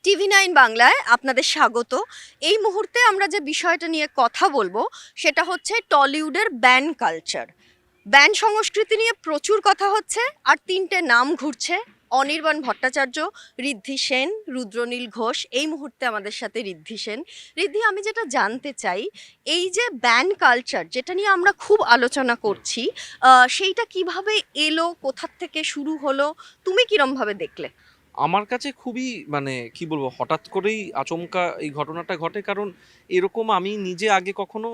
TV 9 বাংলায় আপনাদের স্বাগত। এই মুহূর্তে আমরা যে বিষয়টা নিয়ে কথা বলবো সেটা হচ্ছে টলিউডের ব্যান কালচার। ব্যান সংস্কৃতি নিয়ে প্রচুর কথা হচ্ছে, আর তিনটে নাম ঘুরছে: অনির্বাণ ভট্টাচার্য, ঋদ্ধি সেন, রুদ্রনীল ঘোষ। এই মুহূর্তে আমাদের সাথে ঋদ্ধি সেন। ঋদ্ধি, আমি যেটা জানতে চাই, এই যে ব্যান কালচার যেটা নিয়ে আমরা খুব আলোচনা করছি, সেইটা কিভাবে এলো, কোথার থেকে শুরু হলো, তুমি কিরম ভাবে দেখলে? আমার কাছে খুবই কি বলবো, হঠাৎ করেই আচমকা এই ঘটনাটা ঘটে। কারণ এরকম আমি নিজে আগে কখনো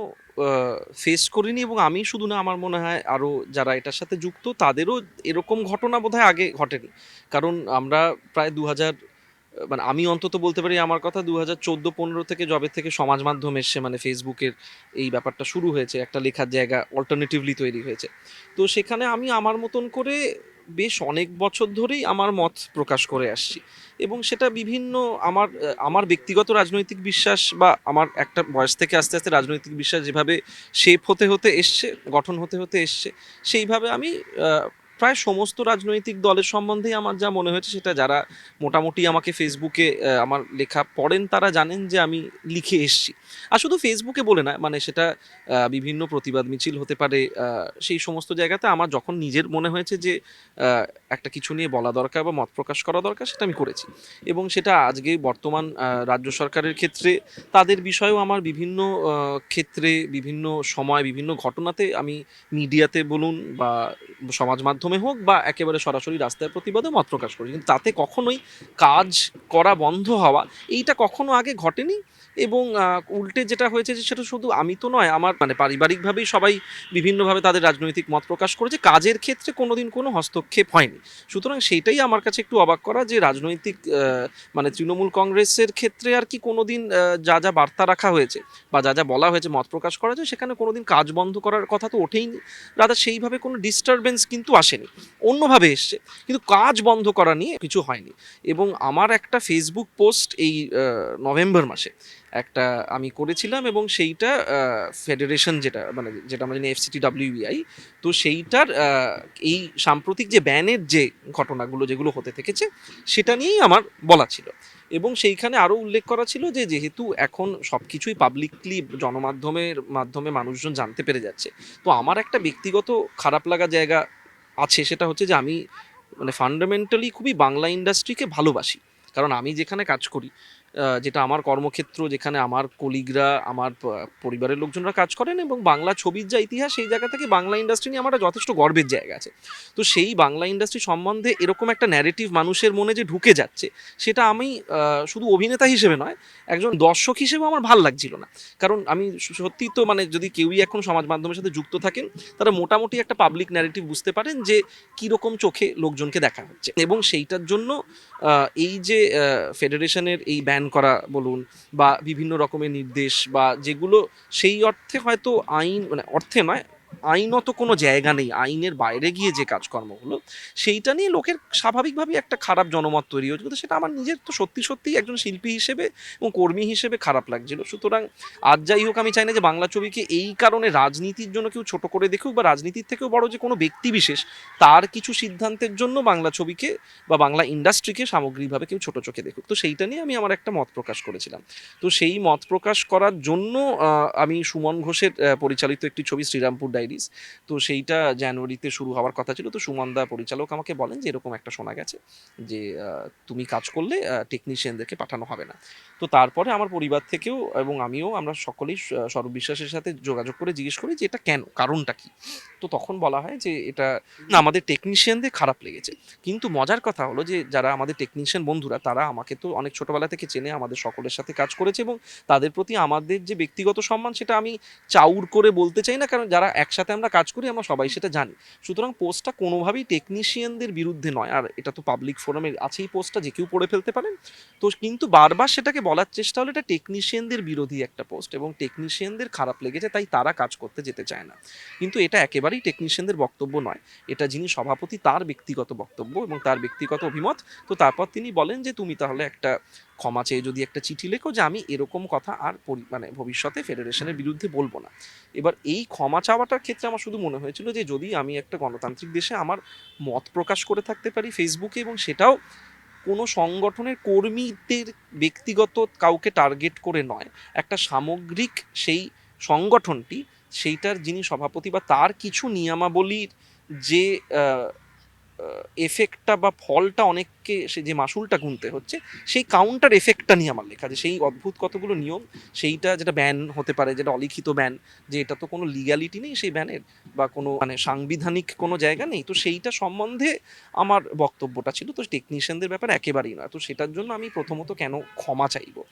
ফেস করিনি, এবং আমি শুধু না, আমার মনে হয় আরও যারা এটার সাথে যুক্ত তাদেরও এরকম ঘটনা বোধহয় আগে ঘটেনি। কারণ আমরা প্রায় 2000, আমি অন্তত বলতে পারি আমার কথা, 2014-15 থেকে জবে থেকে সমাজ মাধ্যম এসছে, ফেসবুকের এই ব্যাপারটা শুরু হয়েছে, একটা লেখার জায়গা অল্টারনেটিভলি তৈরি হয়েছে। তো সেখানে আমি আমার মতন করে বেশ অনেক বছর ধরেই আমার মত প্রকাশ করে আসছি। এবং সেটা বিভিন্ন আমার ব্যক্তিগত রাজনৈতিক বিশ্বাস, বা আমার একটা বয়স থেকে আস্তে আস্তে রাজনৈতিক বিশ্বাস যেভাবে শেপ হতে হতে এসছে, গঠন হতে হতে এসছে, সেইভাবে আমি প্রায় সমস্ত রাজনৈতিক দলের সম্বন্ধেই আমার যা মনে হয়েছে, সেটা যারা মোটামুটি আমাকে ফেসবুকে আমার লেখা পড়েন তারা জানেন যে আমি লিখে এসছি। আর শুধু ফেসবুকে বলে না, সেটা বিভিন্ন প্রতিবাদ মিছিল হতে পারে, সেই সমস্ত জায়গাতে আমার যখন নিজের মনে হয়েছে যে একটা কিছু নিয়ে বলা দরকার বা মত প্রকাশ করা দরকার, সেটা আমি করেছি। এবং সেটা আজকে বর্তমান রাজ্য সরকারের ক্ষেত্রে তাদের বিষয়েও আমার বিভিন্ন ক্ষেত্রে, বিভিন্ন সময়, বিভিন্ন ঘটনাতে আমি মিডিয়াতে বলুন বা সমাজ মাধ্যমে হোক, বা একেবারে সরাসরি রাস্তায় প্রতিবাদে মত প্রকাশ করি, কিন্তু তাতে কখনোই কাজ করা বন্ধ হওয়া এইটা কখনো আগে ঘটেনি। এবং উল্টে যেটা হয়েছে যে সেটা শুধু আমি তো নয়, আমার পারিবারিকভাবেই সবাই বিভিন্নভাবে তাদের রাজনৈতিক মত প্রকাশ করেছে, কাজের ক্ষেত্রে কোনোদিন কোনো হস্তক্ষেপ হয়নি। সুতরাং সেইটাই আমার কাছে একটু অবাক করা, যে রাজনৈতিক তৃণমূল কংগ্রেসের ক্ষেত্রে আর কি কোনোদিন যা যা বার্তা রাখা হয়েছে বা যা যা বলা হয়েছে, মত প্রকাশ করা যায়, সেখানে কোনোদিন কাজ বন্ধ করার কথা তো ওঠেইনি। রাদা সেইভাবে কোনো ডিস্টারবেন্স কিন্তু আসেনি, অন্যভাবে এসছে, কিন্তু কাজ বন্ধ করা নিয়ে কিছু হয়নি। এবং আমার একটা ফেসবুক পোস্ট এই নভেম্বর মাসে একটা আমি করেছিলাম, এবং সেইটা ফেডারেশন, যেটা আমরা জানি FCTWEI, তো সেইটার এই সাম্প্রতিক যে ব্যানের যে ঘটনাগুলো যেগুলো হতে থেকেছে, সেটা নিয়েই আমার বলা ছিল। এবং সেইখানে আরও উল্লেখ করা ছিল যে যেহেতু এখন সব কিছুই পাবলিকলি জনমাধ্যমের মাধ্যমে মানুষজন জানতে পেরে যাচ্ছে, তো আমার একটা ব্যক্তিগত খারাপ লাগা জায়গা আছে, সেটা হচ্ছে যে আমি ফান্ডামেন্টালি খুবই বাংলা ইন্ডাস্ট্রিকে ভালোবাসি। কারণ আমি যেখানে কাজ করি, যেটা আমার কর্মক্ষেত্র, যেখানে আমার কলিগরা, আমার পরিবারের লোকজনরা কাজ করেন, এবং বাংলা ছবির যা ইতিহাস, সেই জায়গা থেকে বাংলা ইন্ডাস্ট্রি নিয়ে আমার যথেষ্ট গর্বের জায়গা আছে। তো সেই বাংলা ইন্ডাস্ট্রি সম্বন্ধে এরকম একটা ন্যারেটিভ মানুষের মনে যে ঢুকে যাচ্ছে, সেটা আমি শুধু অভিনেতা হিসেবে নয়, একজন দর্শক হিসেবে আমার ভাল লাগছিল না। কারণ আমি সত্যি তো, যদি কেউই এখন সমাজ মাধ্যমের সাথে যুক্ত থাকেন, তারা মোটামুটি একটা পাবলিক ন্যারেটিভ বুঝতে পারেন যে কীরকম চোখে লোকজনকে দেখা হচ্ছে। এবং সেইটার জন্য এই যে ফেডারেশনের এই ব্যান করা বলুন, বা বিভিন্ন রকমের নির্দেশ, বা যেগুলো সেই অর্থে হয়তো আইন, অর্থে নয়, আইনত কোনো জায়গা নেই, আইনের বাইরে গিয়ে যে কাজকর্মগুলো, সেইটা নিয়ে লোকের স্বাভাবিকভাবেই একটা খারাপ জনমত তৈরি হয়েছিল। তো সেটা আমার নিজের তো সত্যি সত্যি একজন শিল্পী হিসেবে এবং কর্মী হিসেবে খারাপ লাগছিল। সুতরাং আজ যাই হোক, আমি চাই না যে বাংলা ছবিকে এই কারণে রাজনীতির জন্য কেউ ছোট করে দেখুক, বা রাজনীতির থেকেও বড় যে কোনো ব্যক্তি বিশেষ তার কিছু সিদ্ধান্তের জন্য বাংলা ছবিকে বা বাংলা ইন্ডাস্ট্রিকে সামগ্রিকভাবে কেউ ছোট চোখে দেখুক। তো সেইটা নিয়ে আমি আমার একটা মত প্রকাশ করেছিলাম। তো সেই মত প্রকাশ করার জন্য আমি সুমন ঘোষের পরিচালিত একটি ছবি শ্রীরামপুর ডায়েরিজ, তো সেইটা জানুয়ারিতে শুরু হওয়ার কথা ছিল। তো সুমন দা পরিচালক আমাকে বলেন যে এরকম একটা শোনা গেছে যে তুমি কাজ করলে টেকনিশিয়ানদেরকে পাঠানো হবে না। তো তারপরে আমার পরিবার থেকেও এবং আমিও, আমরা সকলেই স্বরূপ বিশ্বাসের সাথে যোগাযোগ করে জিজ্ঞেস করি যে এটা কেন, কারণটা কি। তো তখন বলা হয় যে এটা না, আমাদের টেকনিশিয়ানদের খারাপ লেগেছে। কিন্তু মজার কথা হলো যে যারা আমাদের টেকনিশিয়ান বন্ধুরা, তারা আমাকে তো অনেক ছোটবেলা থেকে চেনে, আমাদের সকলের সাথে কাজ করেছে, এবং তাদের প্রতি আমাদের যে ব্যক্তিগত সম্মান, সেটা আমি চাউর করে বলতে চাই না, কারণ যারা একসাথে আমরা কাজ করি আমরা সবাই সেটা জানি। সুতরাং পোস্টটা কোনোভাবেই টেকনিশিয়ানদের বিরুদ্ধে নয়, আর এটা তো পাবলিক ফোরামে আছেই, পোস্টটা যে কেউ পড়ে ফেলতে পারেন। তো কিন্তু বারবার সেটাকে বলার চেষ্টা হলো এটা টেকনিশিয়ানদের বিরোধী একটা পোস্ট, এবং টেকনিশিয়ানদের খারাপ লেগেছে তাই তারা কাজ করতে যেতে চায় না। কিন্তু এটা একেবারেই টেকনিশিয়ানদের বক্তব্য নয়, এটা যিনি সভাপতি তার ব্যক্তিগত বক্তব্য এবং তার ব্যক্তিগত অভিমত। তো তারপর তিনি বলেন যে তুমি তাহলে একটা ক্ষমা চেয়ে যদি একটা চিঠি লেখো যে আমি এরকম কথা আর ভবিষ্যতে ফেডারেশনের বিরুদ্ধে বলবো না। এবার এই ক্ষমা চাওয়াটার ক্ষেত্রে আমার শুধু মনে হয়েছিল যে যদি আমি একটা গণতান্ত্রিক দেশে আমার মত প্রকাশ করে থাকতে পারি ফেসবুকে, এবং সেটাও কোনো সংগঠনের কর্মীদের ব্যক্তিগত কাউকে টার্গেট করে নয়, একটা সামগ্রিক সেই সংগঠনটি, সেইটার যিনি সভাপতি বা তার কিছু নিয়মাবলীর যে এফেক্টটা বা ফলটা অনেককে সে যে মাসুলটা গুনতে হচ্ছে, সেই কাউন্টার এফেক্টটা নিয়ে আমার লেখা, যে সেই অদ্ভুত কতগুলো নিয়ম, সেইটা যেটা ব্যান হতে পারে, যেটা অলিখিত ব্যান, যে এটা তো কোনো লিগ্যালিটি নেই সেই ব্যানের, বা কোনো মানে সাংবিধানিক কোনো জায়গা নেই, তো সেইটা সম্বন্ধে আমার বক্তব্যটা ছিল। তো টেকনিশিয়ানদের ব্যাপারে একেবারেই নয়, তো সেটার জন্য আমি প্রথমত কেন ক্ষমা চাইবো।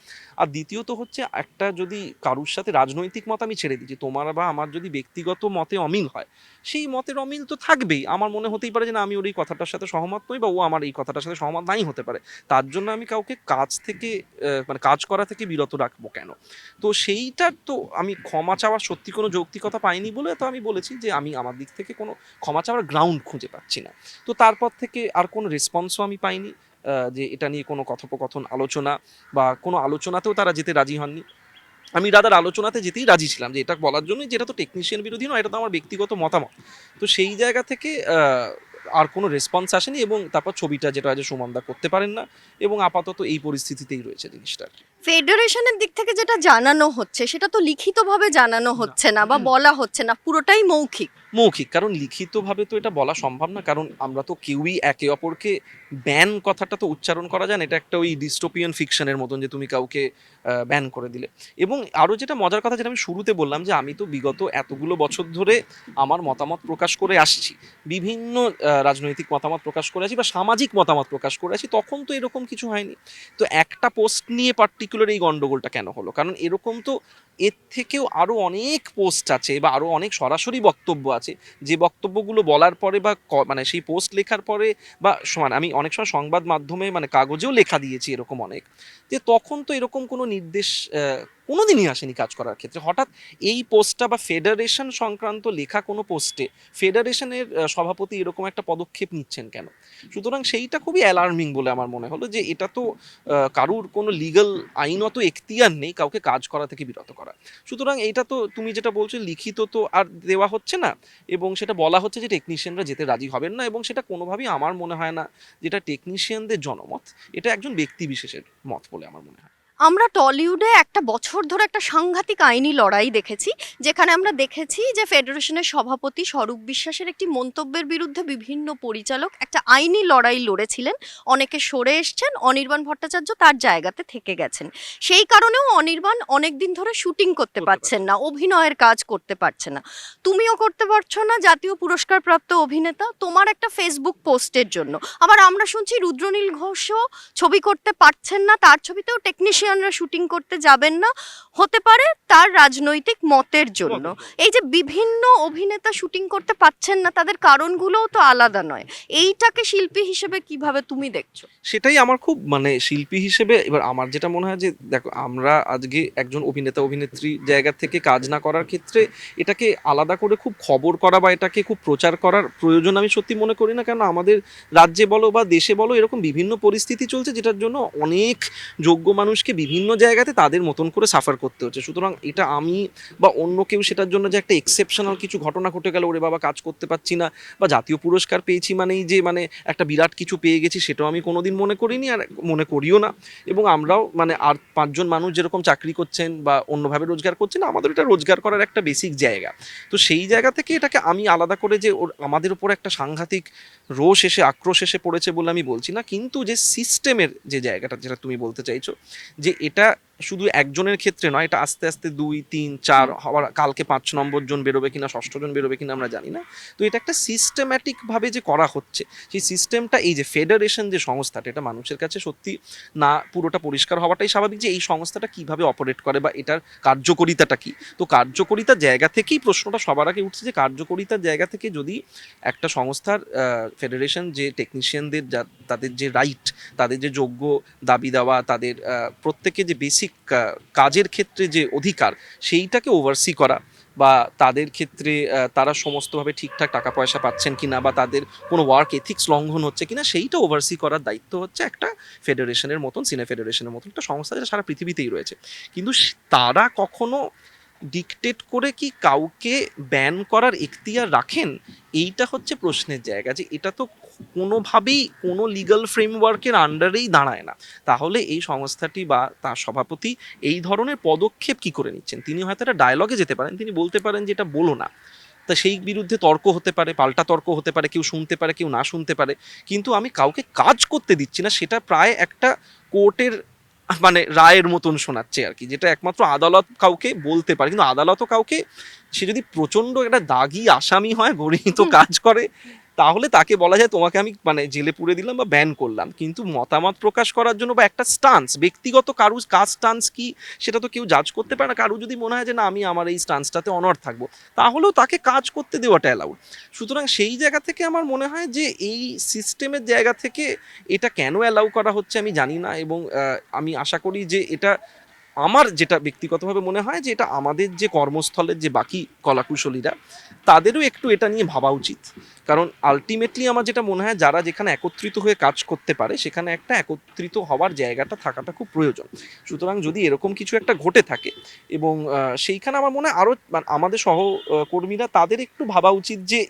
আর দ্বিতীয়ত হচ্ছে, একটা যদি কারুর সাথে রাজনৈতিক মত আমি ছেড়ে দিচ্ছি, তোমার বা আমার যদি ব্যক্তিগত মতে অমিল হয়, সেই মতের অমিল তো থাকবেই। আমার মনে হতেই পারে যে না, আমি ওর এই কথাটার সাথে সহমত নই, বা ও আমার এই কথাটার সাথে সহমত নাই হতে পারে। তার জন্য আমি কাউকে কাজ থেকে মানে কাজ করা থেকে বিরত রাখবো কেন? তো সেইটার তো আমি ক্ষমা চাওয়ার সত্যি কোনো যৌক্তিকতা পাইনি বলে তো আমি বলেছি যে আমি আমার দিক থেকে কোনো ক্ষমা চাওয়ার গ্রাউন্ড খুঁজে পাচ্ছি না। তো তারপর থেকে আর কোনো রেসপন্সও আমি পাইনি, যে এটা নিয়ে কোনো কথোপকথন, আলোচনা, বা কোনো আলোচনাতেও তারা যেতে রাজি হননি। আমি রাদার আলোচনাতে যেতেই রাজি ছিলাম, যে এটা বলার জন্যই যে এটা তো টেকনিশিয়ান বিরোধী নয়, এটা তো আমার ব্যক্তিগত মতামত। তো সেই জায়গা থেকে আর কোনো রেসপন্স আসেনি, এবং তারপর ছবিটা যেটা আছে সুমনদা করতে পারেন না, এবং আপাতত এই পরিস্থিতিতেই রয়েছে জিনিসটা। ফেডারেশনের দিক থেকে যেটা জানানো হচ্ছে সেটা তো লিখিতভাবে জানানো হচ্ছে না বা বলা হচ্ছে না, পুরোটাই মৌখিক। মৌখিক, কারণ লিখিতভাবে তো এটা বলা সম্ভব না, কারণ আমরা তো কেউই একে অপরকে ব্যান কথাটা তো উচ্চারণ করা যায় না, এটা একটা ওই ডিস্টোপিয়ান ফিকশনের মতন, যে তুমি কাউকে ব্যান করে দিলে। এবং আরও যেটা মজার কথা, যেটা আমি শুরুতে বললাম, যে আমি তো বিগত এতগুলো বছর ধরে আমার মতামত প্রকাশ করে আসছি, বিভিন্ন রাজনৈতিক মতামত প্রকাশ করে আছি, বা সামাজিক মতামত প্রকাশ করে আছি, তখন তো এরকম কিছু হয়নি। তো একটা পোস্ট নিয়ে পার্টিকুলার এই গন্ডগোলটা কেন হলো? কারণ এরকম তো এর থেকেও আরও অনেক পোস্ট আছে, বা আরও অনেক সরাসরি বক্তব্য আছে, যে বক্তব্যগুলো বলার পরে বা মানে সেই পোস্ট লেখার পরে, বা মানে আমি অনেক সময় সংবাদ মাধ্যমে মানে কাগজেও লেখা দিয়েছি এরকম অনেক, যে তখন তো এরকম কোনো নির্দেশ কোনোদিনই আসেনি কাজ করার ক্ষেত্রে। হঠাৎ এই পোস্টটা বা ফেডারেশন সংক্রান্ত লেখা কোনো পোস্টে ফেডারেশনের সভাপতি এরকম একটা পদক্ষেপ নিচ্ছেন কেন? সুতরাং সেইটা খুবই অ্যালার্মিং বলে আমার মনে হলো, যে এটা তো কারুর কোনো লিগ্যাল আইনত এখতিয়ার নেই কাউকে কাজ করা থেকে বিরত করা। সুতরাং এইটা তো তুমি যেটা বলছো, লিখিত তো আর দেওয়া হচ্ছে না, এবং সেটা বলা হচ্ছে যে টেকনিশিয়ানরা যেতে রাজি হবেন না, এবং সেটা কোনোভাবেই আমার মনে হয় না যেটা টেকনিশিয়ানদের জনমত, এটা একজন ব্যক্তি বিশেষের মত বলে আমার মনে হয়। আমরা টলিউডে একটা বছর ধরে একটা সাংঘাতিক আইনি লড়াই দেখেছি, যেখানে আমরা দেখেছি যে ফেডারেশনের সভাপতি স্বরূপ বিশ্বাসের একটি মন্তব্যের বিরুদ্ধে বিভিন্ন পরিচালক একটা আইনি লড়াই লড়েছিলেন। অনেকে সরে এসছেন, অনির্বাণ ভট্টাচার্য তার জায়গাতে থেকে গেছেন। সেই কারণেও অনির্বাণ অনেক দিন ধরে শুটিং করতে পারছেন না, অভিনয়ের কাজ করতে পারছে না। তুমিও করতে পারছো না, জাতীয় পুরস্কারপ্রাপ্ত অভিনেতা, তোমার একটা ফেসবুক পোস্টের জন্য। আবার আমরা শুনছি রুদ্রনীল ঘোষও ছবি করতে পারছেন না, তার ছবিতেও টেকনিশিয়ানরা শুটিং করতে যাবেন না, হতে পারে তার রাজনৈতিক মতের জন্য। এই যে বিভিন্ন অভিনেতা শুটিং করতে পারছেন না, তাদের কারণগুলোও তো আলাদা নয়। এইটাকে শিল্পী হিসেবে কিভাবে তুমি দেখছো? সেটাই আমার খুব মানে শিল্পী হিসেবে এবার আমার যেটা মনে হয়, যে দেখো, আমরা আজকে একজন অভিনেতা অভিনেত্রী জায়গা থেকে কাজ না করার ক্ষেত্রে এটাকে আলাদা করে খুব খবর করা বা এটাকে খুব প্রচার করার প্রয়োজন আমি সত্যি মনে করি না। কারণ আমাদের রাজ্যে বলো বা দেশে বলো, এরকম বিভিন্ন পরিস্থিতি চলছে, যেটার জন্য অনেক যোগ্য মানুষকে বিভিন্ন জায়গাতে তাদের মতন করে সাফার করতে হচ্ছে। সুতরাং এটা আমি বা অন্য কেউ সেটার জন্য যে একটা এক্সেপশনাল কিছু ঘটনা ঘটে গেল, ওরে বাবা কাজ করতে পারছি না, বা জাতীয় পুরস্কার পেয়েছি মানেই যে মানে একটা বিরাট কিছু পেয়ে গেছি, সেটাও আমি কোনোদিন মনে করিনি, আর মনে করিও না। এবং আমরাও মানে আর পাঁচজন মানুষ যেরকম চাকরি করছেন বা অন্যভাবে রোজগার করছেন, আমাদের এটা রোজগার করার একটা বেসিক জায়গা। তো সেই জায়গা থেকে এটাকে আমি আলাদা করে যে ওর আমাদের উপর একটা সাংঘাতিক রোষ এসে আক্রোশ এসে পড়েছে বলে আমি বলছি না, কিন্তু যে সিস্টেমের যে জায়গাটা যেটা তুমি বলতে চাইছো, যে এটা শুধু একজনের ক্ষেত্রে নয়, এটা আস্তে আস্তে 2, 3, 4 হওয়ার, কালকে 5 নম্বর জন বেরোবে কিনা, 6ষ্ঠ জন বেরোবে কিনা আমরা জানি না। তো এটা একটা সিস্টেম্যাটিক ভাবে যে করা হচ্ছে, সেই সিস্টেমটা, এই যে ফেডারেশন যে সংস্থাটা, এটা মানুষের কাছে সত্যি না পুরোটা পরিষ্কার হওয়াটাই স্বাভাবিক, যে এই সংস্থাটা কিভাবে অপারেট করে বা এটার কার্যকরিতাটা কি। তো কার্যকরিতার জায়গা থেকেই প্রশ্নটা সবার আগে উঠছে, যে কার্যকরিতার জায়গা থেকে যদি একটা সংস্থার ফেডারেশন, যে টেকনিশিয়ানদের তাদের যে রাইট, তাদের যে যোগ্য দাবি দেওয়া, তাদের প্রত্যেকে যে বেসিক কাজের ক্ষেত্রে যে অধিকার, সেইটাকে ওভারসি করা, বা তাদের ক্ষেত্রে তারা সমস্তভাবে ঠিকঠাক টাকা পয়সা পাচ্ছেন কিনা, বা তাদের কোনো ওয়ার্ক এথিক্স লঙ্ঘন হচ্ছে কিনা, সেইটা ওভারসি করার দায়িত্ব হচ্ছে একটা ফেডারেশনের মতন, সিনে ফেডারেশনের মতন একটা সংস্থা, যেটা সারা পৃথিবীতেই রয়েছে। কিন্তু তারা কখনো ডিকটেট করে কি কাউকে ব্যান করার এখতিয়ার রাখেন? এইটা হচ্ছে প্রশ্নের জায়গা, যে এটা তো কোনোভাবেই কোনো লিগ্যাল ফ্রেমওয়ার্কের আন্ডারেই দাঁড়ায় না, তাহলে এই সংস্থাটি বা তার সভাপতি এই ধরনের পদক্ষেপ কি করে নিচ্ছেন? তিনি হয়তো একটা ডায়লগে যেতে পারেন, তিনি বলতে পারেন যে এটা বলো না, তা সেই বিরুদ্ধে তর্ক হতে পারে, পাল্টা তর্ক হতে পারে, কেউ শুনতে পারে কেউ না শুনতে পারে, কিন্তু আমি কাউকে কাজ করতে দিচ্ছি না, সেটা প্রায় একটা কোর্টের মানে রায়ের মতন শোনাচ্ছে আর কি, যেটা একমাত্র আদালত কাউকে বলতে পারে, কিন্তু আদালতও কাউকে, সে যদি প্রচন্ড একটা দাগি আসামি হয়, গরিত কাজ করে, তাহলে তাকে বলা যায় তোমাকে আমি মানে জেলে পুরে দিলাম বা ব্যান করলাম, কিন্তু মতামত প্রকাশ করার জন্য বা একটা স্টান্স, ব্যক্তিগত কারু কাজ স্টান্স কি সেটা তো কেউ জাজ করতে পারে না। কারু যদি মনে হয় যে না আমি আমার এই স্টান্সটাতে অনড় থাকবো, তাহলেও তাকে কাজ করতে দেওয়াটা অ্যালাউড। সুতরাং সেই জায়গা থেকে আমার মনে হয় যে এই সিস্টেমের জায়গা থেকে এটা কেন অ্যালাউ করা হচ্ছে আমি জানি না, এবং আমি আশা করি যে এটা, আমার যেটা ব্যক্তিগতভাবে মনে হয় যে এটা আমাদের যে কর্মস্থলের যে বাকি কলাকুশলীরা, তাদেরও একটু এটা নিয়ে ভাবা উচিত। কারণ আলটিমেটলি আমার যেটা মনে হয় যারা যেখানে একত্রিত হয়ে কাজ করতে পারে সেখানে একটা একত্রিত হওয়ার জায়গাটা থাকাটা খুব প্রয়োজন। সুতরাং যদি এরকম কিছু একটা ঘটে থাকে এবং সেইখানে আমার মনে হয় আরও আমাদের সহকর্মীরা তাদের একটু ভাবা উচিত যে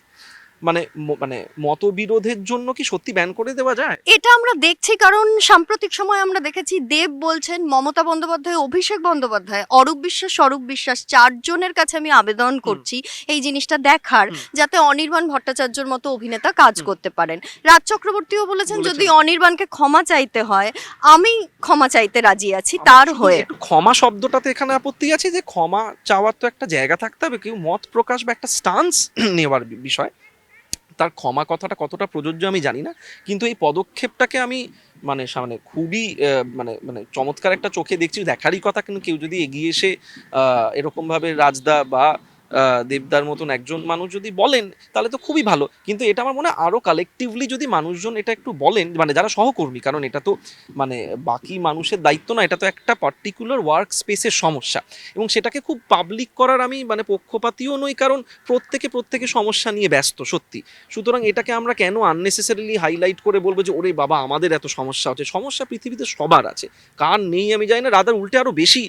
মানে মানে মতবিরোধের জন্য কি সত্যি ব্যান করে দেওয়া যায়? এটা আমরা দেখছি, কারণ সাম্প্রতিক সময় আমরা দেখেছি দেব বলছেন, মমতা বন্দ্যোপাধ্যায়, অভিষেক বন্দ্যোপাধ্যায়, অরূপ বিশ্বাস, স্বরূপ বিশ্বাস, চারজনের কাছে আমি আবেদন করছি এই জিনিসটা দেখার, যাতে অনির্বাণ ভট্টাচার্যর মতো অভিনেতা কাজ করতে পারেন। রাজ চক্রবর্তীও বলেছেন যদি অনির্বাণকে ক্ষমা চাইতে হয়, আমি ক্ষমা চাইতে রাজি আছি তার হয়ে। একটু ক্ষমা শব্দটাতে এখানে আপত্তি আছে, যে ক্ষমা চাওয়ার তো একটা জায়গা থাকতে হবে, কেউ মত প্রকাশ বা একটা স্টান্স নেওয়ার বিষয়, তার ক্ষমা কথাটা কতটা প্রযোজ্য আমি জানি না, কিন্তু এই পদক্ষেপটাকে আমি মানে মানে খুবই মানে মানে চমৎকার একটা চোখে দেখছি, দেখারই কথা। কিন্তু কেউ যদি এগিয়ে এসে এরকম ভাবে রাজদা বা দেবদার মতন একজন মানুষ যদি বলেন তাহলে তো খুবই ভালো, কিন্তু এটা আমার মনে হয় আরো কালেকটিভলি যদি মানুষজন এটা একটু বলেন, মানে যারা সহকর্মী, কারণ এটা তো মানে বাকি মানুষের দায়িত্ব না, এটা তো একটা পার্টিকুলার ওয়ার্ক স্পেসের সমস্যা, এবং সেটাকে খুব পাবলিক করার আমি মানে পক্ষপাতীও নই, কারণ প্রত্যেকে সমস্যা নিয়ে ব্যস্ত সত্যি। সুতরাং এটাকে আমরা কেন আননেসেসারিলি হাইলাইট করে বলবো যে ওরে বাবা আমাদের এত সমস্যা হচ্ছে? সমস্যা পৃথিবীতে সবার আছে, কার নেই আমি জানি না, রাদার উল্টে আরো বেশি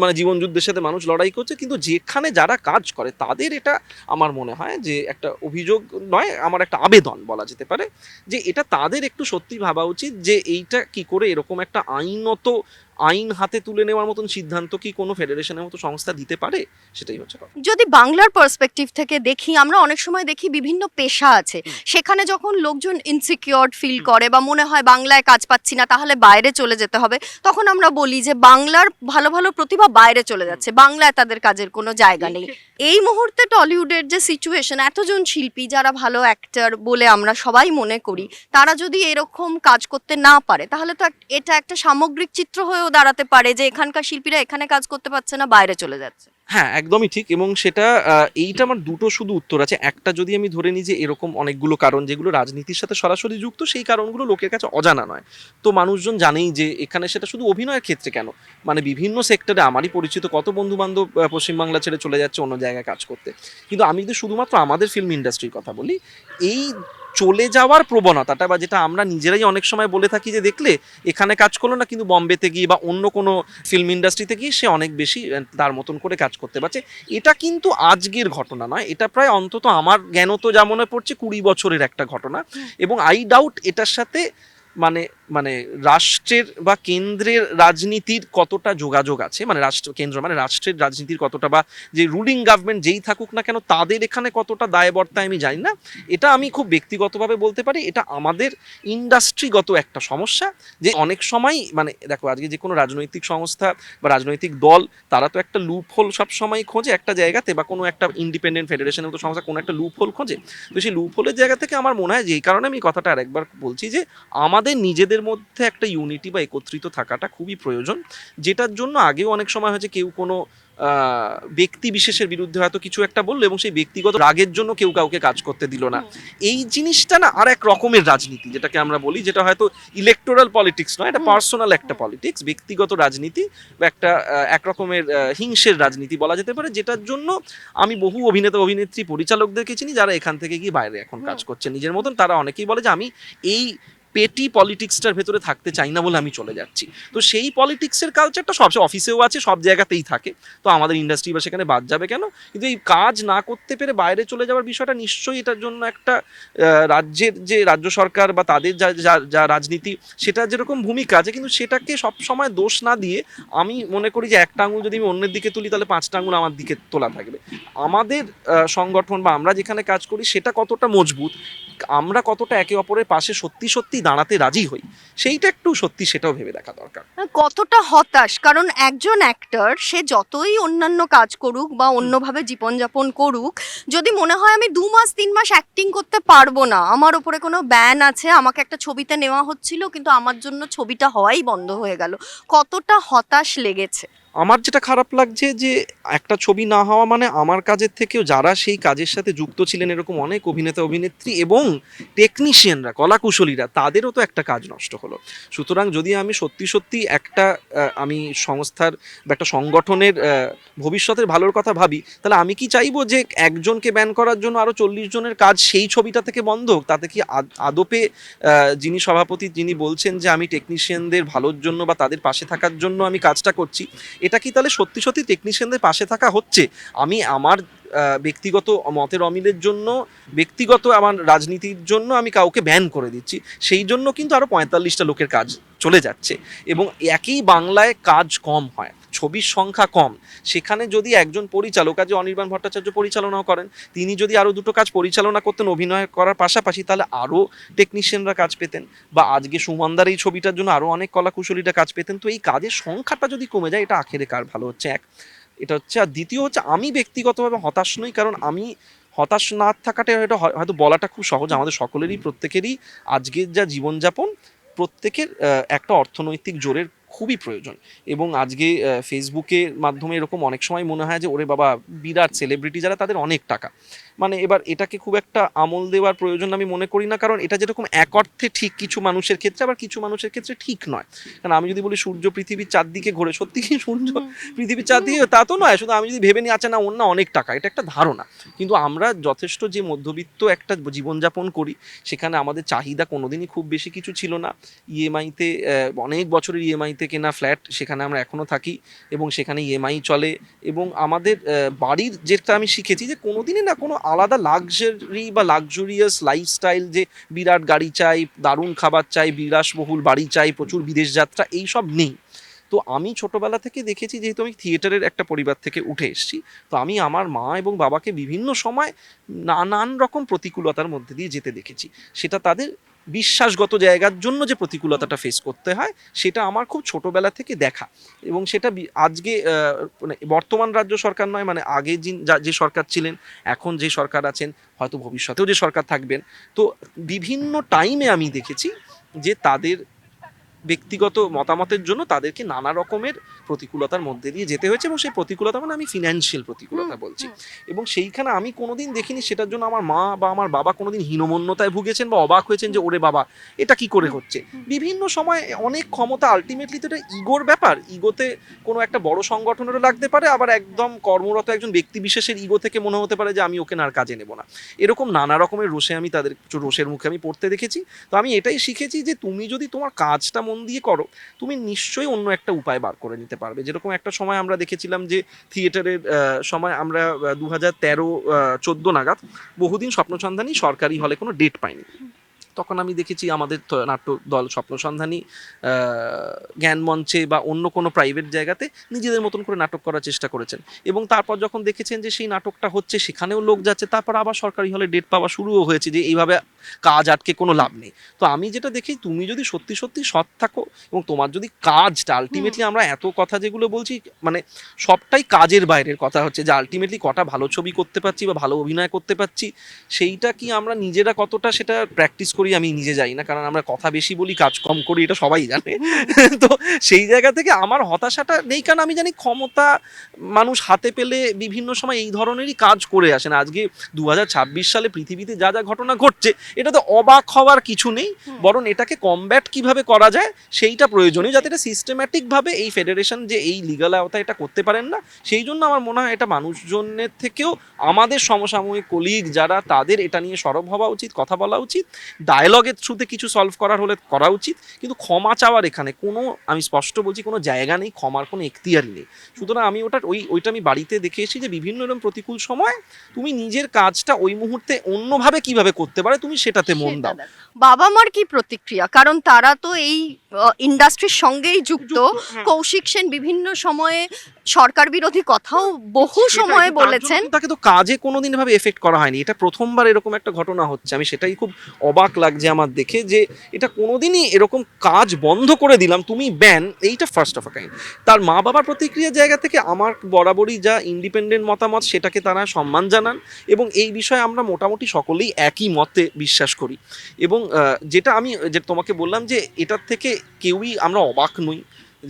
মানে জীবন যুদ্ধের সাথে মানুষ লড়াই করছে, কিন্তু যেখানে যারা কাজ করে তাদের এটা আমার মনে হয় যে একটা অভিযোগ নয়, আমার একটা আবেদন বলা যেতে পারে, যে এটা তাদের একটু সত্যি ভাবা উচিত যে এইটা কি করে এরকম একটা আইন হাতে তুলে নেওয়ার মতন সিদ্ধান্ত কি কোনো ফেডারেশনের মতো সংস্থা দিতে পারে, সেটাই হচ্ছে কথা। যদি বাংলার পার্সপেক্টিভ থেকে দেখি, আমরা অনেক সময় দেখি বিভিন্ন পেশা আছে, সেখানে যখন লোকজন ইনসিকিউর ফিল করে বা মনে হয় বাংলায় কাজ পাচ্ছি না তাহলে বাইরে চলে যেতে হবে, তখন আমরা বলি যে বাংলার ভালো ভালো প্রতিভা বাইরে চলে যাচ্ছে, বাংলায় তাদের কাজের কোনো জায়গা নেই। এই মুহূর্তে টলিউডের যে সিচুয়েশন, এতজন শিল্পী যারা ভালো অ্যাক্টর বলে আমরা সবাই মনে করি, তারা যদি এরকম কাজ করতে না পারে তাহলে তো এটা একটা সামগ্রিক চিত্র হয়েও দাঁড়াতে পারে যে এখানকার শিল্পীরা এখানে কাজ করতে পারছে না, বাইরে চলে যাচ্ছে। হ্যাঁ একদমই ঠিক, এবং সেটা এইটা আমার দুটো শুধু উত্তর আছে। একটা যদি আমি ধরে নিই যে এরকম অনেকগুলো কারণ যেগুলো রাজনীতির সাথে সরাসরি যুক্ত, সেই কারণগুলো লোকের কাছে অজানা নয়, তো মানুষজন জানেই যে এখানে, সেটা শুধু অভিনয়ের ক্ষেত্রে কেন, মানে বিভিন্ন সেক্টরে আমারই পরিচিত কত বন্ধু বান্ধব পশ্চিমবাংলা ছেড়ে চলে যাচ্ছে অন্য জায়গায় কাজ করতে। কিন্তু আমি যদি শুধুমাত্র আমাদের ফিল্ম ইন্ডাস্ট্রির কথা বলি, এই চলে যাওয়ার প্রবণতাটা, বা যেটা আমরা নিজেরাই অনেক সময় বলে থাকি যে দেখলে এখানে কাজ করলো না কিন্তু বম্বেতে গিয়ে বা অন্য কোনো ফিল্ম ইন্ডাস্ট্রিতে গিয়ে সে অনেক বেশি তার মতন করে কাজ করতে পারছে, এটা কিন্তু আজকের ঘটনা নয়, এটা প্রায় অন্তত আমার জ্ঞানত যা মনে পড়ছে 20 বছরের একটা ঘটনা। এবং আই ডাউট এটার সাথে মানে মানে রাষ্ট্রের বা কেন্দ্রের রাজনীতির কতটা যোগাযোগ আছে, মানে কেন্দ্র মানে রাষ্ট্রের রাজনীতির কতটা, বা যে রুলিং গভর্নমেন্ট যেই থাকুক না কেন তাদের এখানে কতটা দায়বর্তায় আমি জানি না। এটা আমি খুব ব্যক্তিগতভাবে বলতে পারি, এটা আমাদের ইন্ডাস্ট্রিগত একটা সমস্যা, যে অনেক সময় মানে দেখো আজকে যে কোনো রাজনৈতিক সংস্থা বা রাজনৈতিক দল, তারা তো একটা লুপ হোল সবসময় খোঁজে একটা জায়গাতে, বা কোনো একটা ইন্ডিপেন্ডেন্ট ফেডারেশনের মতো সংস্থা কোনো একটা লুপ হোল খোঁজে। তো সেই লুপ হোলের জায়গা থেকে আমার মনে হয়, যেই কারণে আমি কথাটা আরেকবার বলছি, যে আমাদের নিজেদের মধ্যে একটা ইউনিটি বা একত্রিত থাকাটা খুবই প্রয়োজন, যেটার জন্য আগেও অনেক সময় হয়েছে কেউ কোনো ব্যক্তি বিশেষের বিরুদ্ধে হয়তো কিছু একটা বললো এবং সেই ব্যক্তিগত রাগের জন্য কেউ কাউকে কাজ করতে দিল না। এই জিনিসটা না আর এক রকমের রাজনীতি, যেটাকে আমরা বলি, যেটা হয়তো ইলেকটোরাল পলিটিক্স নয়, এটা পার্সোনাল একটা পলিটিক্স, ব্যক্তিগত রাজনীতি, বা একটা এক রকমের হিংসের রাজনীতি বলা যেতে পারে, যেটার জন্য আমি বহু অভিনেতা অভিনেত্রী পরিচালকদেরকে চিনি যারা এখান থেকে গিয়ে বাইরে এখন কাজ করছে নিজের মতন। তারা অনেকেই বলে যে আমি এই পেটি পলিটিক্সটার ভেতরে থাকতে চাই না বলে আমি চলে যাচ্ছি। তো সেই পলিটিক্সের কালচারটা সব অফিসেও আছে, সব জায়গাতেই থাকে, তো আমাদের ইন্ডাস্ট্রি বা সেখানে বাদ যাবে কেন? কিন্তু এই কাজ না করতে পেরে বাইরে চলে যাওয়ার বিষয়টা নিশ্চয়ই এটার জন্য একটা রাজ্যের যে রাজ্য সরকার বা তাদের যা যা যা রাজনীতি সেটা যেরকম ভূমিকা আছে, কিন্তু সেটাকে সব সময় দোষ না দিয়ে আমি মনে করি যে একটা আঙুল যদি আমি অন্যের দিকে তুলি তাহলে 5টা আঙুল আমার দিকে তোলা থাকবে। আমাদের সংগঠন বা আমরা যেখানে কাজ করি সেটা কতটা মজবুত, আমরা কতটা একে অপরের পাশে সত্যি সত্যি দাঁড়াতে রাজি হই, সেইটা একটু সত্যি সেটাও ভেবে দেখা দরকার। কতটা হতাশ, কারণ একজন অ্যাক্টর সে যতই অন্যান্য কাজ করুক বা অন্যভাবে জীবনযাপন করুক, যদি মনে হয় আমি 2 মাস 3 মাস অ্যাক্টিং করতে পারবো না, আমার ওপরে কোনো ব্যান আছে, আমাকে একটা ছবিতে নেওয়া হচ্ছিল কিন্তু আমার জন্য ছবিটা হওয়াই বন্ধ হয়ে গেল, কতটা হতাশ লেগেছে। আমার যেটা খারাপ লাগছে যে একটা ছবি না হওয়া মানে আমার কাজের থেকেও যারা সেই কাজের সাথে যুক্ত ছিলেন এরকম অনেক অভিনেতা অভিনেত্রী এবং টেকনিশিয়ানরা কলাকুশলীরা তাদেরও তো একটা কাজ নষ্ট হলো। সুতরাং যদি আমি সত্যি সত্যি একটা আমি সংস্থার বা একটা সংগঠনের ভবিষ্যতের ভালোর কথা ভাবি, তাহলে আমি কি চাইবো যে একজনকে ব্যান করার জন্য আরও 40 জনের কাজ সেই ছবিটা থেকে বন্ধ হোক? তাতে কি আদপে যিনি সভাপতি যিনি বলছেন যে আমি টেকনিশিয়ানদের ভালোর জন্য বা তাদের পাশে থাকার জন্য আমি কাজটা করছি, এটা কি তাহলে সত্যি সত্যি টেকনিশিয়ানদের পাশে থাকা হচ্ছে? আমি আমার ব্যক্তিগত মতের অমিলের জন্য, ব্যক্তিগত আমার রাজনীতির জন্য আমি কাউকে ব্যান করে দিচ্ছি, সেই জন্য কিন্তু আরও 45টা লোকের কাজ চলে যাচ্ছে। এবং একই বাংলায় কাজ কম হয়, ছবির সংখ্যা কম, সেখানে যদি একজন পরিচালক, আজ অনির্বাণ ভট্টাচার্য পরিচালনাও করেন, তিনি যদি আরও 2টো কাজ পরিচালনা করতেন অভিনয় করার পাশাপাশি, তাহলে আরও টেকনিশিয়ানরা কাজ পেতেন, বা আজকে সুমনদার এই ছবিটার জন্য আরও অনেক কলাকুশলীরা কাজ পেতেন। তো এই কাজের সংখ্যাটা যদি কমে যায়, এটা আখেরে কার ভালো হচ্ছে? এক, এটা হচ্ছে। আর দ্বিতীয় হচ্ছে, আমি ব্যক্তিগতভাবে হতাশ নই, কারণ আমি হতাশ না থাকাটা হয়তো বলাটা খুব সহজ, আমাদের সকলেরই প্রত্যেকেরই আজকের যা জীবনযাপন, প্রত্যেকের একটা অর্থনৈতিক জোরের খুবই প্রয়োজন। এবং আজকে ফেসবুকের মাধ্যমে এরকম অনেক সময় মনে হয় যে ওরে বাবা, বিরাট সেলিব্রিটি যারা, তাদের অনেক টাকা, মানে এবার এটাকে খুব একটা আমল দেওয়ার প্রয়োজন আমি মনে করি না, কারণ এটা যেরকম এক অর্থে ঠিক কিছু মানুষের ক্ষেত্রে, আবার কিছু মানুষের ক্ষেত্রে ঠিক নয়। কারণ আমি যদি বলি সূর্য পৃথিবীর চারদিকে ঘোরে, সত্যি কি সূর্য পৃথিবীর চারদিকে? তা তো নয়। শুধু আমি যদি ভেবে নিই আচ্ছা না ওর না অনেক টাকা, এটা একটা ধারণা। কিন্তু আমরা যথেষ্ট যে মধ্যবিত্ত একটা জীবনযাপন করি, সেখানে আমাদের চাহিদা কোনোদিনই খুব বেশি কিছু ছিল না। ইএমআইতে অনেক বছরের ইএমআইতে কেনা ফ্ল্যাট, সেখানে আমরা এখনও থাকি এবং সেখানে ইএমআই চলে। এবং আমাদের বাড়ির যেটা আমি শিখেছি যে কোনোদিনই না কোনো আলাদা লাক্সারি বা লাক্সুরিয়াস লাইফস্টাইল, যে বিরাট গাড়ি চাই, দারুণ খাবার চাই, বিলাসবহুল বাড়ি চাই, প্রচুর বিদেশ যাত্রা, এইসব নেই। তো আমি ছোটবেলা থেকে দেখেছি, যেহেতু আমি থিয়েটারের একটা পরিবার থেকে উঠে এসেছি, তো আমি আমার মা এবং বাবাকে বিভিন্ন সময় নানান রকম প্রতিকূলতার মধ্যে দিয়ে যেতে দেখেছি। সেটা তাদের বিশ্বাসগত জায়গার জন্য যে প্রতিকূলতাটা ফেস করতে হয়, সেটা আমার খুব ছোটবেলা থেকে দেখা। এবং সেটা আজকে মানে বর্তমান রাজ্য সরকার নয়, মানে আগে যে সরকার ছিলেন, এখন যে সরকার আছেন, হয়তো ভবিষ্যতেও যে সরকার থাকবেন, তো বিভিন্ন টাইমে আমি দেখেছি যে তাদের ব্যক্তিগত মতামতের জন্য তাদেরকে নানা রকমের প্রতিকূলতার মধ্যে দিয়ে যেতে হয়েছে। এবং সেই প্রতিকূলতা মানে আমি ফিনান্সিয়াল প্রতিকূলতা বলছি। এবং সেইখানে আমি কোনোদিন দেখিনি সেটার জন্য আমার মা বা আমার বাবা কোনোদিন হীনমন্যতায় ভুগেছেন বা অবাক হয়েছেন যে ওরে বাবা এটা কি করে হচ্ছে। বিভিন্ন সময় অনেক ক্ষমতা, আলটিমেটলি তো এটা ইগোর ব্যাপার, ইগোতে কোনো একটা বড় সংগঠনেরও লাগতে পারে, আবার একদম কর্মরত একজন ব্যক্তি বিশেষের ইগো থেকে মনে হতে পারে যে আমি ওকে আর কাজে নেব না। এরকম নানা রকমের রোষে আমি তাদের রোষের মুখে আমি পড়তে দেখেছি। তো আমি এটাই শিখেছি যে তুমি যদি তোমার কাজটা মন দিয়ে করো, তুমি নিশ্চয়ই অন্য একটা উপায় বার করে নিতে পারবে। যেরকম একটা সময় আমরা দেখেছিলাম যে থিয়েটারের সময় আমরা 2013-14 নাগাদ বহুদিন স্বপ্নসন্ধানী সরকারি হলে কোনো ডেট পাইনি। তখন আমি দেখেছি আমাদের নাট্য দল স্বপ্নসন্ধানী জ্ঞান মঞ্চে বা অন্য কোনো প্রাইভেট জায়গাতে নিজেদের মতন করে নাটক করার চেষ্টা করেছেন। এবং তারপর যখন দেখেছেন যে সেই নাটকটা হচ্ছে, সেখানেও লোক যাচ্ছে, তারপর আবার সরকারি হলে ডেট পাওয়া শুরুও হয়েছে, যে এইভাবে কাজ আটকে কোনো লাভ নেই। তো আমি যেটা দেখি, তুমি যদি সত্যি সত্যি সৎ থাকো এবং তোমার যদি কাজটা আলটিমেটলি, আমরা এত কথা যেগুলো বলছি মানে সবটাই কাজের বাইরের কথা, হচ্ছে যে আলটিমেটলি কটা ভালো ছবি করতে পারছি বা ভালো অভিনয় করতে পারছি, সেইটা কি আমরা নিজেরা কতটা সেটা প্র্যাকটিস করি আমি নিজে যাই না, কারণ আমরা কথা বেশি বলি কাজ কম করি, এটা সবাই জানে। তো সেই জায়গা থেকে আমার হতাশাটা নেই, কারণ আমি জানি ক্ষমতা মানুষ হাতে পেলে বিভিন্ন সময় এই ধরনেরই কাজ করে আসেন। আজকে 2026 সালে পৃথিবীতে যা যা ঘটনা ঘটছে, এটা তো অবাক হওয়ার কিছু নেই, বরং এটাকে কমব্যাট কিভাবে করা যায় সেইটা প্রয়োজনীয়, যাতে এটা সিস্টেম্যাটিকভাবে এই ফেডারেশন যে এই লিগাল আওতায় এটা করতে পারেন না, সেই জন্য আমার মনে হয় এটা মানুষজনের থেকেও আমাদের সমসাময়িক কলিগ যারা, তাদের এটা নিয়ে সরব হওয়া উচিত, কথা বলা উচিত, ডায়ালগের থ্রুতে কিছু সলভ করার হলে করা উচিত, কিন্তু ক্ষমা চাওয়ার এখানে কোনো, আমি স্পষ্ট বলছি, কোনো জায়গা নেই, ক্ষমার কোনো এখতিয়ারই নেই। সুতরাং আমি ওইটা আমি বাড়িতে দেখে এসেছি যে বিভিন্ন রকম প্রতিকূল সময় তুমি নিজের কাজটা ওই মুহূর্তে অন্যভাবে কিভাবে করতে পারে তুমি সেটাতে মন দাও। বাবা মার কি প্রতিক্রিয়া, কারণ তারা তো এই ইন্ডাস্ট্রির সঙ্গেই যুক্ত। হ্যাঁ। কৌশিক সেন বিভিন্ন সময়ে সরকার বিরোধী কথাও বহু সময়ে সেটাই, তার জন্য বলেছেন। কিন্তু তাকে তো কাজে কোনোদিন ভাবে এফেক্ট করা হয়নি, এটা প্রথমবার এরকম একটা ঘটনা হচ্ছে। আমি সেটাই খুব অবাক লাগছে আমার দেখে, যে এটা কোনোদিনই এরকম কাজ বন্ধ করে দিলাম তুমি ব্যান, এইটা ফার্স্ট অফ আ কাইন্ড। তার মা বাবার প্রতিক্রিয়ার জায়গা থেকে আমার বরাবরই যা ইন্ডিপেন্ডেন্ট মতামত সেটাকে তারা সম্মান জানান, এবং এই বিষয়ে আমরা মোটামুটি সকলেই একই মতে বিশ্বাস করি। এবং যেটা তোমাকে বললাম যে এটার থেকে কেউই আমরা অবাক নই,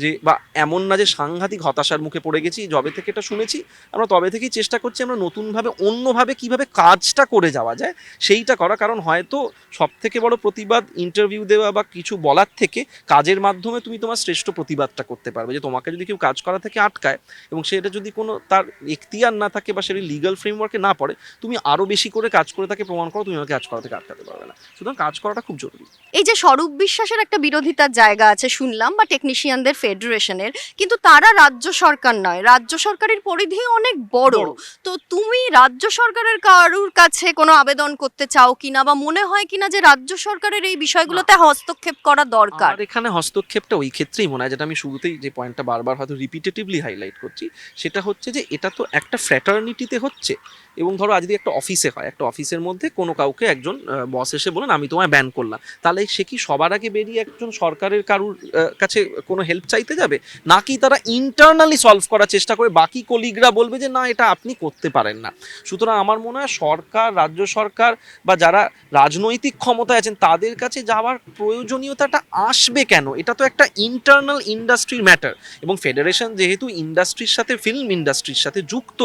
যে বা এমন না যে সাংঘাতিক হতাশার মুখে পড়ে গেছি যবে থেকে এটা শুনেছি। আমরা তবে থেকেই চেষ্টা করছি আমরা নতুনভাবে অন্যভাবে কিভাবে কাজটা করে যাওয়া যায় সেইটা করা, কারণ হয়তো সব থেকে বড় প্রতিবাদ ইন্টারভিউ দেওয়া বা কিছু বলার থেকে কাজের মাধ্যমে তুমি তোমার শ্রেষ্ঠ প্রতিবাদটা করতে পারবে। যে তোমাকে যদি কেউ কাজ করা থেকে আটকায় এবং সেটা যদি কোনো তার এখতিয়ার না থাকে বা সেটা লিগাল ফ্রেমওয়ার্কে না পড়ে, তুমি আরও বেশি করে কাজ করে তাকে প্রমাণ করো তুমি আমাকে কাজ করা থেকে আটকাতে পারবে না। সুতরাং কাজ করাটা খুব জরুরি। এই যে স্বরূপ বিশ্বাসের একটা বিরোধিতার জায়গা আছে শুনলাম, বা টেকনিশিয়ানদের ফেডারেশনের, কিন্তু তারা রাজ্য সরকার নয়, রাজ্য সরকারের পরিধি অনেক বড়। বড়। তো তুমি রাজ্য সরকারের কারুর কাছে কোনো আবেদন করতে চাও কিনা, বা মনে হয় কিনা যে রাজ্য সরকারের এই বিষয়গুলোতে হস্তক্ষেপ করা দরকার? আর এখানে হস্তক্ষেপটা ওই ক্ষেত্রেই মনে হয়, যেটা আমি শুরুতেই যে পয়েন্টটা বারবার হয়তো রিপিটেটিভলি হাইলাইট করছি, সেটা হচ্ছে যে এটা তো একটা ফ্র্যাটার্নিটিতে হচ্ছে। এবং ধরো আজ যদি একটা অফিসে হয়, একটা অফিসের মধ্যে কোনো কাউকে একজন বস এসে বলেন আমি তোমায় ব্যান করলাম, তাহলে সে কি সবার আগে বেরিয়ে একজন সরকারের কারুর কাছে কোনো হেল্প চাইতে যাবে, নাকি তারা ইন্টারনালি সলভ করার চেষ্টা করে বাকি কলিগরা বলবে যে না এটা আপনি করতে পারেন না? সুতরাং আমার মনে হয় সরকার, রাজ্য সরকার বা যারা রাজনৈতিক ক্ষমতায় আছেন তাদের কাছে যাওয়ার প্রয়োজনীয়তাটা আসবে কেন? এটা তো একটা ইন্টারনাল ইন্ডাস্ট্রির ম্যাটার, এবং ফেডারেশন যেহেতু ইন্ডাস্ট্রির সাথে, ফিল্ম ইন্ডাস্ট্রির সাথে যুক্ত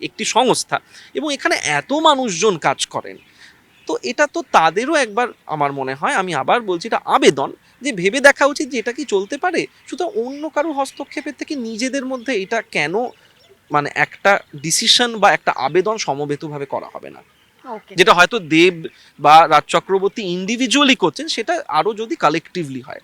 একটি সংস্থা, এবং এখানে এত মানুষজন কাজ করেন, তো এটা তো তাদেরও একবার, আমার মনে হয়, আমি আবার বলছি, এটা আবেদন যে ভেবে দেখা উচিত যে এটা কি চলতে পারে। সুতরাং অন্য কারো হস্তক্ষেপের থেকে নিজেদের মধ্যে এটা কেন, মানে একটা ডিসিশন বা একটা আবেদন সমবেতভাবে করা হবে না, যেটা হয়তো দেব বা রাজ চক্রবর্তী ইন্ডিভিজুয়ালি করছেন, সেটা আরো যদি কালেকটিভলি হয়।